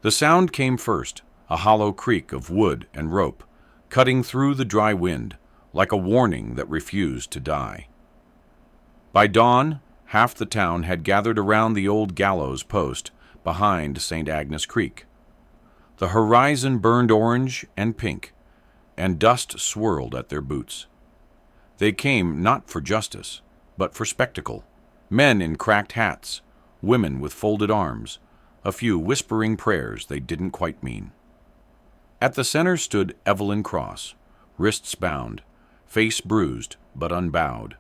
The sound came first, a hollow creak of wood and rope, cutting through the dry wind, like a warning that refused to die. By dawn, half the town had gathered around the old gallows post behind St. Agnes Creek. The horizon burned orange and pink, and dust swirled at their boots. They came not for justice, but for spectacle. Men in cracked hats, women with folded arms, a few whispering prayers they didn't quite mean. At the center stood Evelyn Cross, wrists bound, face bruised but unbowed.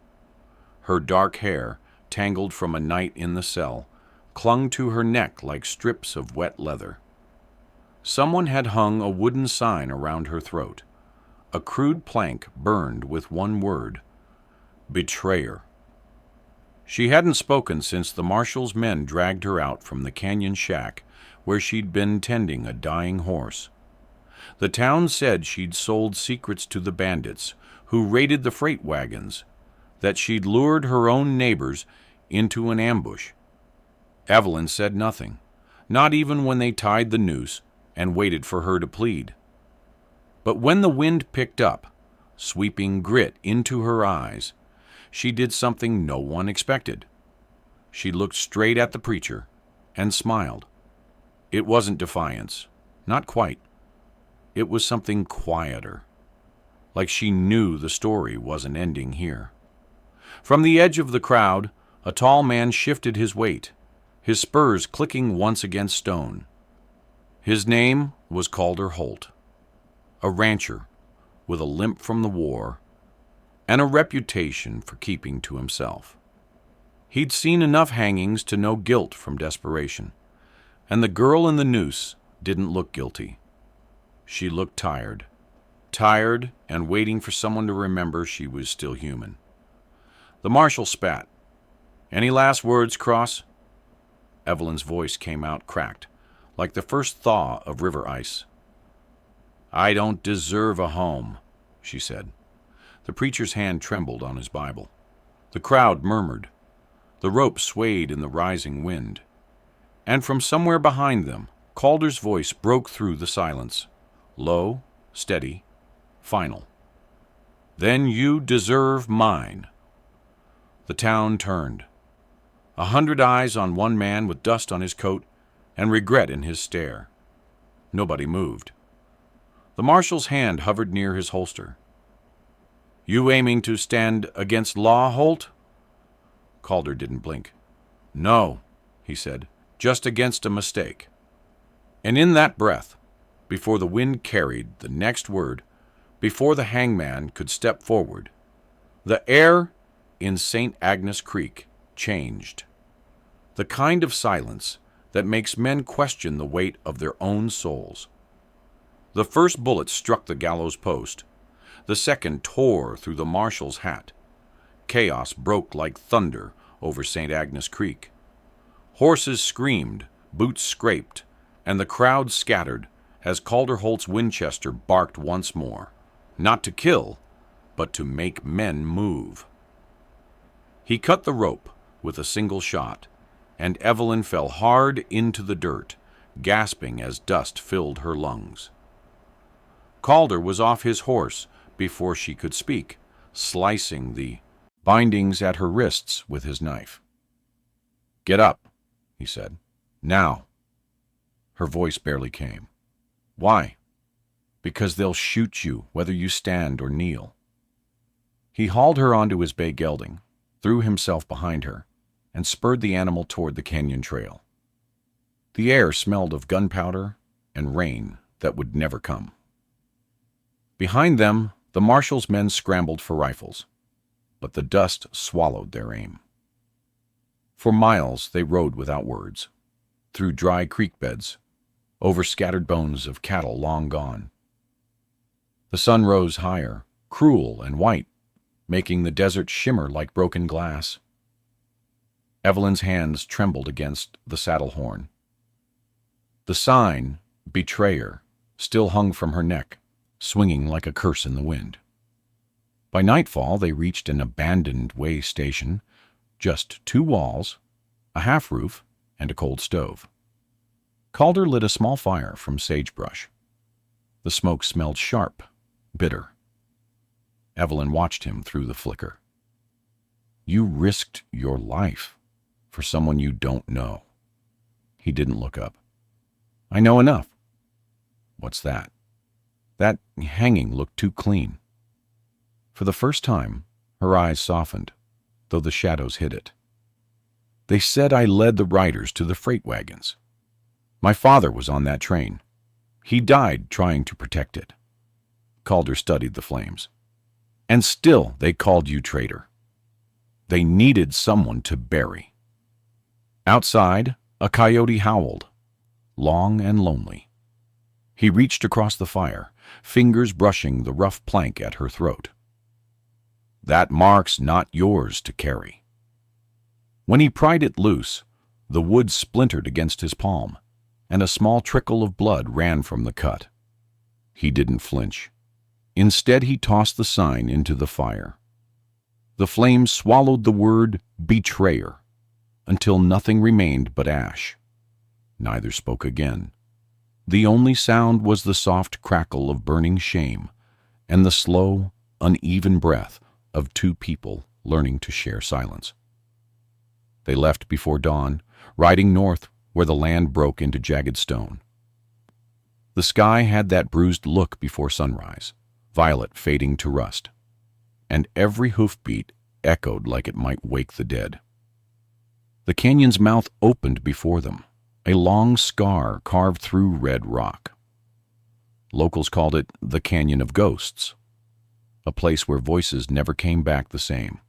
Her dark hair, tangled from a night in the cell, clung to her neck like strips of wet leather. Someone had hung a wooden sign around her throat, a crude plank burned with one word: betrayer. She hadn't spoken since the marshal's men dragged her out from the canyon shack where she'd been tending a dying horse. The town said she'd sold secrets to the bandits who raided the freight wagons, that she'd lured her own neighbors into an ambush. Evelyn said nothing, not even when they tied the noose and waited for her to plead. But when the wind picked up, sweeping grit into her eyes, she did something no one expected. She looked straight at the preacher and smiled. It wasn't defiance, not quite. It was something quieter, like she knew the story wasn't ending here. From the edge of the crowd, a tall man shifted his weight, his spurs clicking once against stone. His name was Calder Holt, a rancher with a limp from the war and a reputation for keeping to himself. He'd seen enough hangings to know guilt from desperation, and the girl in the noose didn't look guilty. She looked tired and waiting for someone to remember she was still human. The marshal spat. "Any last words, Cross?" Evelyn's voice came out cracked, like the first thaw of river ice. "I don't deserve a home," she said. The preacher's hand trembled on his Bible. The crowd murmured. The rope swayed in the rising wind. And from somewhere behind them, Calder's voice broke through the silence. Low, steady, final. "Then you deserve mine." The town turned. 100 eyes on one man with dust on his coat and regret in his stare. Nobody moved. The marshal's hand hovered near his holster. "You aiming to stand against law, Holt?" Calder didn't blink. "No," he said, "just against a mistake." And in that breath, before the wind carried the next word, before the hangman could step forward, the air in St. Agnes Creek changed. The kind of silence that makes men question the weight of their own souls. The first bullet struck the gallows post. The second tore through the marshal's hat. Chaos broke like thunder over St. Agnes Creek. Horses screamed, boots scraped, and the crowd scattered as Calder Holt's Winchester barked once more, not to kill, but to make men move. He cut the rope with a single shot, and Evelyn fell hard into the dirt, gasping as dust filled her lungs. Calder was off his horse before she could speak, slicing the bindings at her wrists with his knife. "Get up," he said. "Now." Her voice barely came. "Why?" "Because they'll shoot you, whether you stand or kneel." He hauled her onto his bay gelding, threw himself behind her, and spurred the animal toward the canyon trail. The air smelled of gunpowder and rain that would never come. Behind them, the marshal's men scrambled for rifles, but the dust swallowed their aim. For miles they rode without words, through dry creek beds, over scattered bones of cattle long gone. The sun rose higher, cruel and white, making the desert shimmer like broken glass. Evelyn's hands trembled against the saddle horn. The sign, "Betrayer," still hung from her neck, swinging like a curse in the wind. By nightfall they reached an abandoned way station, just 2 walls, a half-roof, and a cold stove. Calder lit a small fire from sagebrush. The smoke smelled sharp, bitter. Evelyn watched him through the flicker. You risked your life for someone you don't know. He didn't look up. I know enough. What's that? That hanging looked too clean. For the first time, her eyes softened, though the shadows hid it. They said I led the riders to the freight wagons. My father was on that train. He died trying to protect it. Calder studied the flames. And still they called you traitor. They needed someone to bury. Outside, a coyote howled, long and lonely. He reached across the fire, fingers brushing the rough plank at her throat. That mark's not yours to carry. When he pried it loose, the wood splintered against his palm, and a small trickle of blood ran from the cut. He didn't flinch. Instead, he tossed the sign into the fire. The flames swallowed the word betrayer until nothing remained but ash. Neither spoke again. The only sound was the soft crackle of burning shame and the slow, uneven breath of two people learning to share silence. They left before dawn, riding north where the land broke into jagged stone. The sky had that bruised look before sunrise, violet fading to rust, and every hoofbeat echoed like it might wake the dead. The canyon's mouth opened before them, a long scar carved through red rock. Locals called it the Canyon of Ghosts, a place where voices never came back the same.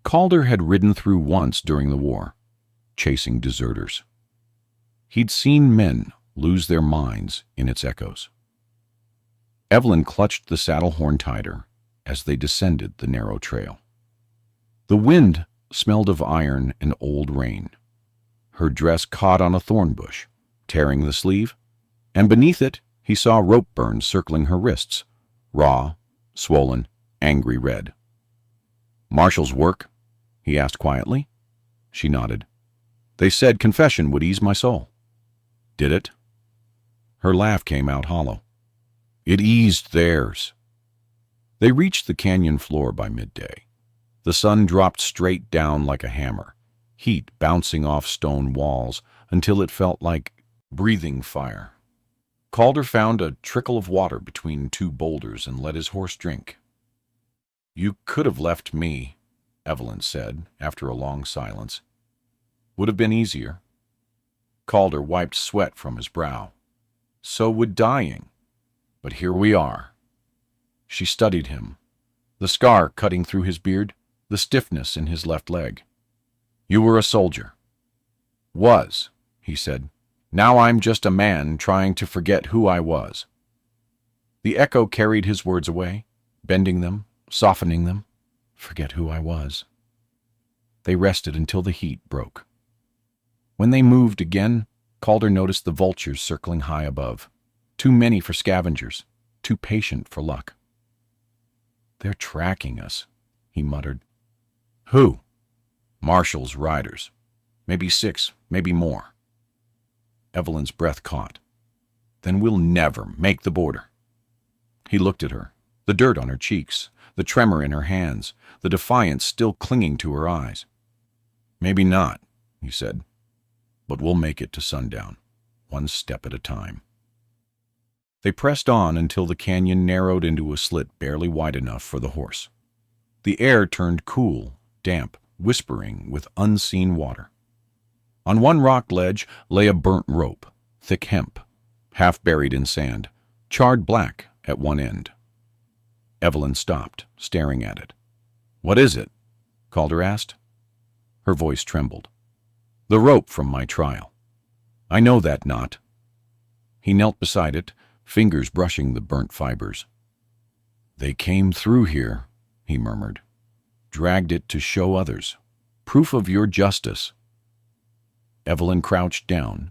Calder had ridden through once during the war, chasing deserters. He'd seen men lose their minds in its echoes. Evelyn clutched the saddle horn tighter as they descended the narrow trail. The wind smelled of iron and old rain. Her dress caught on a thorn bush, tearing the sleeve, and beneath it he saw rope burns circling her wrists, raw, swollen, angry red. Marshall's work? He asked quietly. She nodded. They said confession would ease my soul. Did it? Her laugh came out hollow. It eased theirs. They reached the canyon floor by midday. The sun dropped straight down like a hammer, heat bouncing off stone walls until it felt like breathing fire. Calder found a trickle of water between two boulders and let his horse drink. You could have left me, Evelyn said after a long silence. Would have been easier. Calder wiped sweat from his brow. So would dying. But here we are. She studied him, the scar cutting through his beard, the stiffness in his left leg. You were a soldier. Was, he said. Now I'm just a man trying to forget who I was. The echo carried his words away, bending them, softening them. Forget who I was. They rested until the heat broke. When they moved again, Calder noticed the vultures circling high above. Too many for scavengers, too patient for luck. They're tracking us, he muttered. Who? Marshall's riders. Maybe 6, maybe more. Evelyn's breath caught. Then we'll never make the border. He looked at her, the dirt on her cheeks, the tremor in her hands, the defiance still clinging to her eyes. Maybe not, he said, but we'll make it to sundown, one step at a time. They pressed on until the canyon narrowed into a slit barely wide enough for the horse. The air turned cool, damp, whispering with unseen water. On one rock ledge lay a burnt rope, thick hemp, half buried in sand, charred black at one end. Evelyn stopped, staring at it. What is it? Calder asked. Her voice trembled. The rope from my trial. I know that knot. He knelt beside it, fingers brushing the burnt fibers. They came through here, he murmured. Dragged it to show others. Proof of your justice. Evelyn crouched down,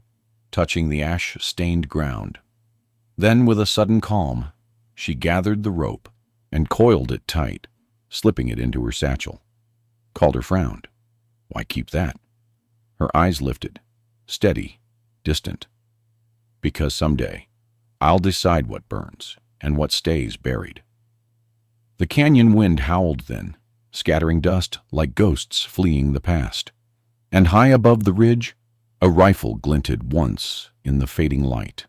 touching the ash-stained ground. Then, with a sudden calm, she gathered the rope and coiled it tight, slipping it into her satchel. Calder frowned. Why keep that? Her eyes lifted, steady, distant. Because someday, I'll decide what burns and what stays buried. The canyon wind howled then, scattering dust like ghosts fleeing the past. And high above the ridge, a rifle glinted once in the fading light.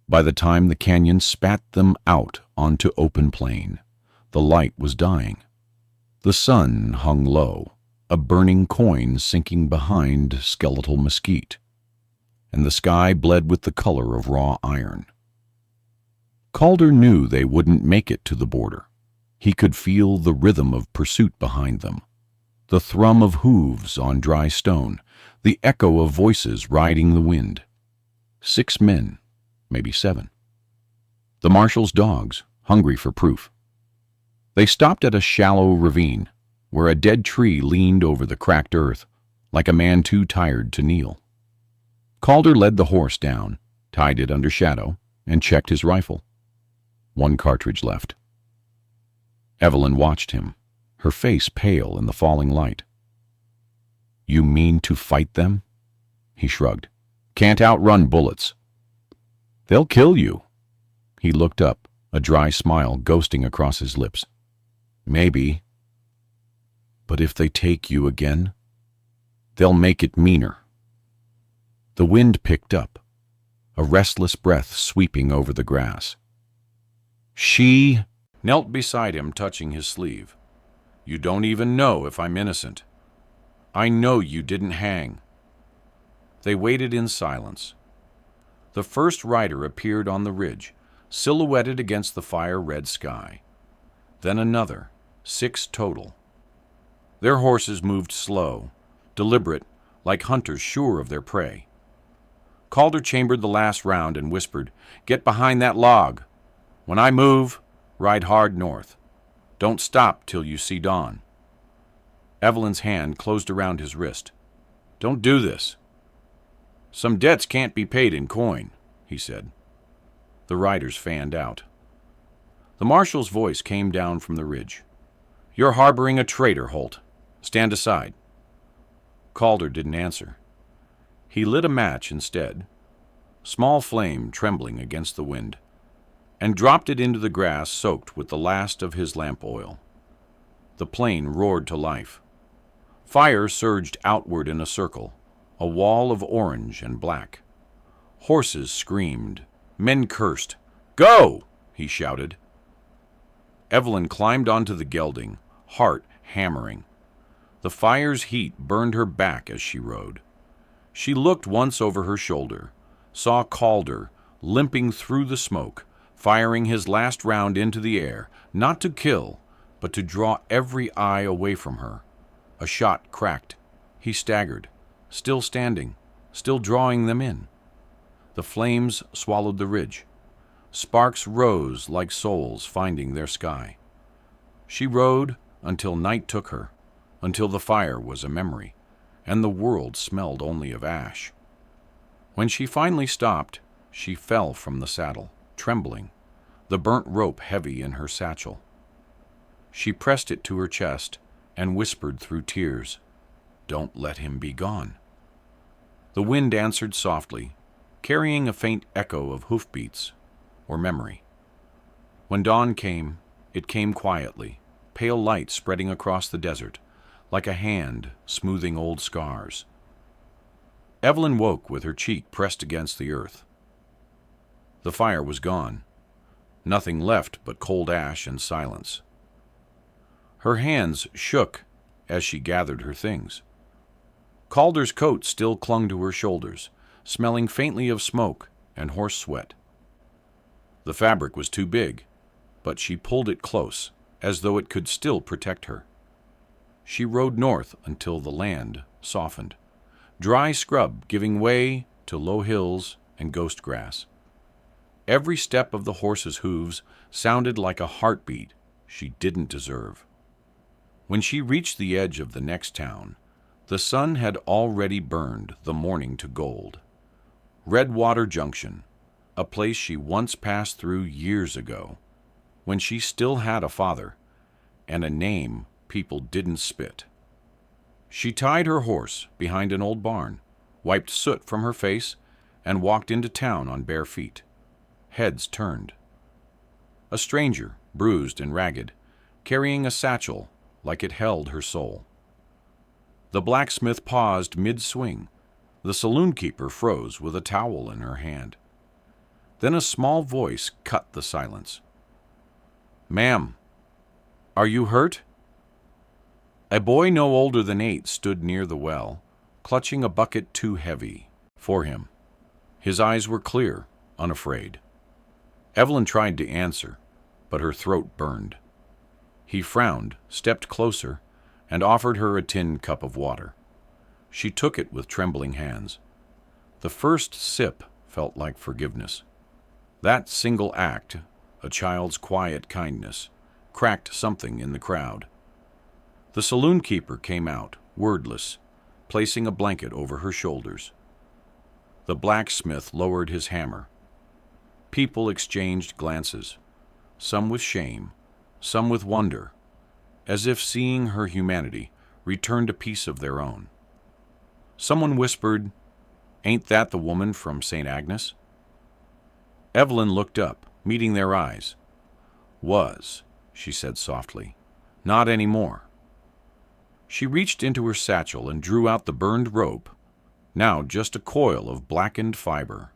By the time the canyon spat them out onto open plain, the light was dying. The sun hung low, a burning coin sinking behind skeletal mesquite, and the sky bled with the color of raw iron. Calder knew they wouldn't make it to the border. He could feel the rhythm of pursuit behind them, the thrum of hooves on dry stone, the echo of voices riding the wind. 6 men, maybe 7. The marshal's dogs, hungry for proof. They stopped at a shallow ravine, where a dead tree leaned over the cracked earth, like a man too tired to kneel. Calder led the horse down, tied it under shadow, and checked his rifle. 1 cartridge left. Evelyn watched him, her face pale in the falling light. "You mean to fight them?" He shrugged. "Can't outrun bullets." "They'll kill you." He looked up, a dry smile ghosting across his lips. "Maybe. But if they take you again, they'll make it meaner." The wind picked up, a restless breath sweeping over the grass. She knelt beside him, touching his sleeve. "You don't even know if I'm innocent. I know you didn't hang." They waited in silence. The first rider appeared on the ridge, silhouetted against the fire-red sky. Then another, 6 total. Their horses moved slow, deliberate, like hunters sure of their prey. Calder chambered the last round and whispered, "Get behind that log. When I move, ride hard north. Don't stop till you see dawn." Evelyn's hand closed around his wrist. "Don't do this." "Some debts can't be paid in coin," he said. The riders fanned out. The marshal's voice came down from the ridge. "You're harboring a traitor, Holt. Stand aside." Calder didn't answer. He lit a match instead, small flame trembling against the wind, and dropped it into the grass soaked with the last of his lamp oil. The plain roared to life. Fire surged outward in a circle, a wall of orange and black. Horses screamed. Men cursed. "Go!" he shouted. Evelyn climbed onto the gelding, heart hammering. The fire's heat burned her back as she rode. She looked once over her shoulder, saw Calder limping through the smoke, firing his last round into the air, not to kill, but to draw every eye away from her. A shot cracked. He staggered, still standing, still drawing them in. The flames swallowed the ridge. Sparks rose like souls finding their sky. She rode until night took her, until the fire was a memory, and the world smelled only of ash. When she finally stopped, she fell from the saddle, trembling, the burnt rope heavy in her satchel. She pressed it to her chest and whispered through tears, "Don't let him be gone." The wind answered softly, carrying a faint echo of hoofbeats or memory. When dawn came, it came quietly, pale light spreading across the desert, like a hand smoothing old scars. Evelyn woke with her cheek pressed against the earth. The fire was gone, nothing left but cold ash and silence. Her hands shook as she gathered her things. Calder's coat still clung to her shoulders, smelling faintly of smoke and horse sweat. The fabric was too big, but she pulled it close, as though it could still protect her. She rode north until the land softened, dry scrub giving way to low hills and ghost grass. Every step of the horse's hooves sounded like a heartbeat she didn't deserve. When she reached the edge of the next town, the sun had already burned the morning to gold. Redwater Junction, a place she once passed through years ago, when she still had a father and a name people didn't spit. She tied her horse behind an old barn, wiped soot from her face, and walked into town on bare feet. Heads turned. A stranger, bruised and ragged, carrying a satchel like it held her soul. The blacksmith paused mid-swing. The saloon-keeper froze with a towel in her hand. Then a small voice cut the silence. "Ma'am, are you hurt?" A boy no older than 8 stood near the well, clutching a bucket too heavy for him. His eyes were clear, unafraid. Evelyn tried to answer, but her throat burned. He frowned, stepped closer, and offered her a tin cup of water. She took it with trembling hands. The first sip felt like forgiveness. That single act, a child's quiet kindness, cracked something in the crowd. The saloon-keeper came out, wordless, placing a blanket over her shoulders. The blacksmith lowered his hammer. People exchanged glances, some with shame, some with wonder, as if seeing her humanity returned a piece of their own. Someone whispered, "Ain't that the woman from St. Agnes?" Evelyn looked up, meeting their eyes. "Was," she said softly. "Not anymore." She reached into her satchel and drew out the burned rope, now just a coil of blackened fiber.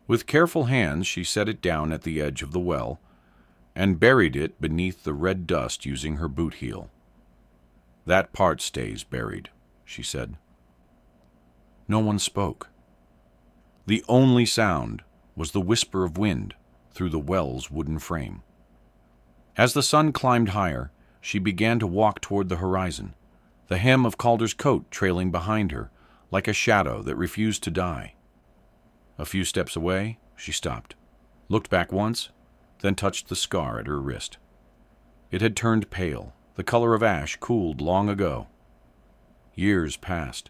With careful hands, she set it down at the edge of the well and buried it beneath the red dust using her boot heel. "That part stays buried," she said. No one spoke. The only sound was the whisper of wind through the well's wooden frame. As the sun climbed higher, she began to walk toward the horizon, the hem of Calder's coat trailing behind her like a shadow that refused to die. A few steps away, she stopped, looked back once, then touched the scar at her wrist. It had turned pale, the color of ash cooled long ago. Years passed.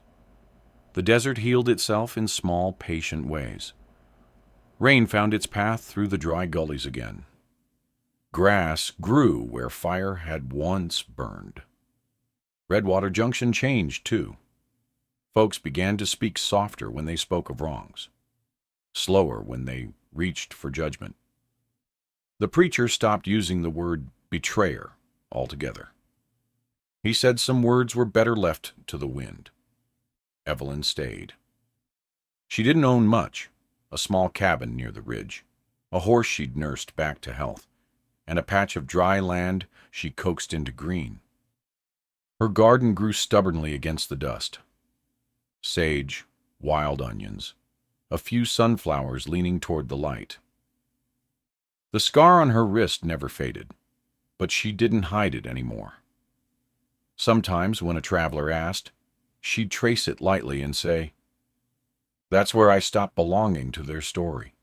The desert healed itself in small, patient ways. Rain found its path through the dry gullies again. Grass grew where fire had once burned. Redwater Junction changed, too. Folks began to speak softer when they spoke of wrongs, slower when they reached for judgment. The preacher stopped using the word betrayer altogether. He said some words were better left to the wind. Evelyn stayed. She didn't own much, a small cabin near the ridge, a horse she'd nursed back to health, and a patch of dry land she coaxed into green. Her garden grew stubbornly against the dust. Sage, wild onions, a few sunflowers leaning toward the light. The scar on her wrist never faded, but she didn't hide it anymore. Sometimes when a traveler asked, she'd trace it lightly and say, "That's where I stopped belonging to their story."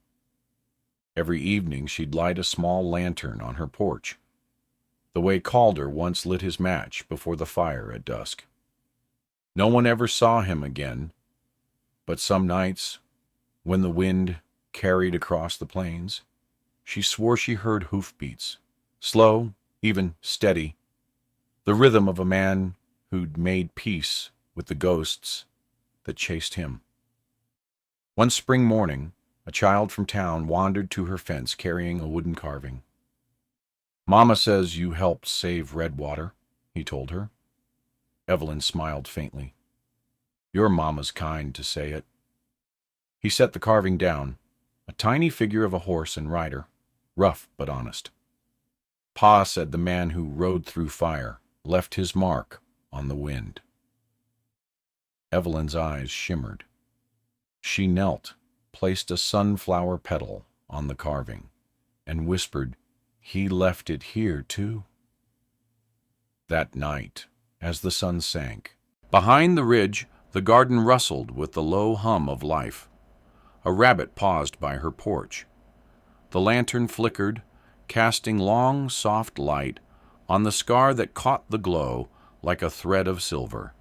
Every evening she'd light a small lantern on her porch, the way Calder once lit his match before the fire at dusk. No one ever saw him again, but some nights, when the wind carried across the plains, she swore she heard hoofbeats, slow, even steady, the rhythm of a man who'd made peace with the ghosts that chased him. One spring morning, a child from town wandered to her fence carrying a wooden carving. "Mama says you helped save Redwater," he told her. Evelyn smiled faintly. "Your mama's kind to say it." He set the carving down, a tiny figure of a horse and rider, rough but honest. "Pa said the man who rode through fire left his mark on the wind." Evelyn's eyes shimmered. She knelt, placed a sunflower petal on the carving, and whispered, "He left it here, too." That night, as the sun sank, behind the ridge, the garden rustled with the low hum of life. A rabbit paused by her porch. The lantern flickered, casting long, soft light on the scar that caught the glow like a thread of silver.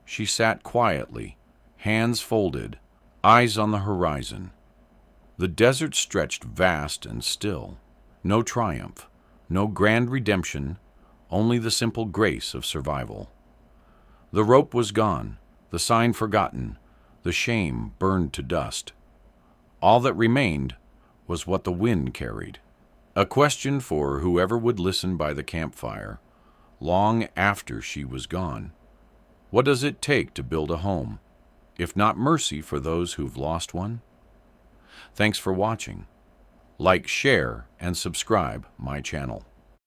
She sat quietly, hands folded, eyes on the horizon. The desert stretched vast and still. No triumph, no grand redemption, only the simple grace of survival. The rope was gone, the sign forgotten, The shame burned to dust. All that remained was what the wind carried. A question for whoever would listen by the campfire, long after she was gone. What does it take to build a home, if not mercy for those who've lost one? Thanks for watching. Like, share, and subscribe my channel.